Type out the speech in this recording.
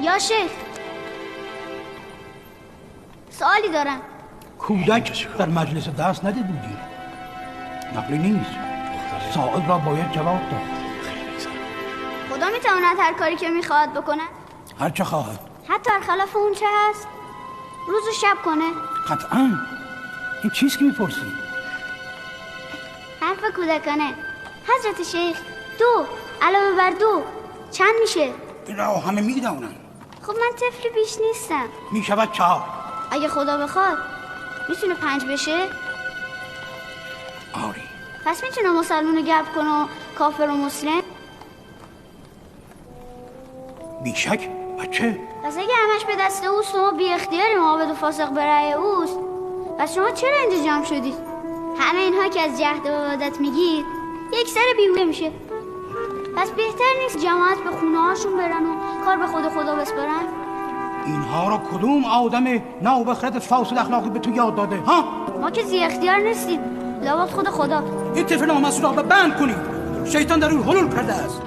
یا شیخ سوالی دارم. کودک در مجلس دست نده بودی، نقلی نیست، سائل را باید جواب داد. خدا میتواند هر کاری که میخواد بکنه؟ هر چه خواهد، حتی خلاف اون چه هست؟ روز و شب کنه؟ قطعا. این چیز که میپرسی حرف کودکانه. حضرت شیخ 2 علاوه بر 2 چند میشه؟ این را همه میدونن. خب من طفل بیش نیستم. میشود 4. اگه خدا بخواد میتونه 5 بشه؟ آری. پس میتونه مسلمونو گرب کنه و کافر و مسلم؟ بیشک. بچه پس اگه همش به دست اوست و ما بی اختیاری معابد و فاسق برای اوست، پس شما چرا اینجا جمع شدید؟ همه اینها که از جهد و عبادت میگید یک سر بیهوده میشه. پس بهتر نیست جماعت به خونه هاشون برن و کار به خدا بسپارن؟ اینها را کدوم آدم نابخرد فاسد اخلاقی به تو یاد داده ها؟ ما که زی اختیار نیستیم، لابد خدا. این طفل نامسون را به بند کنید. شیطان در اون حلول کرده است.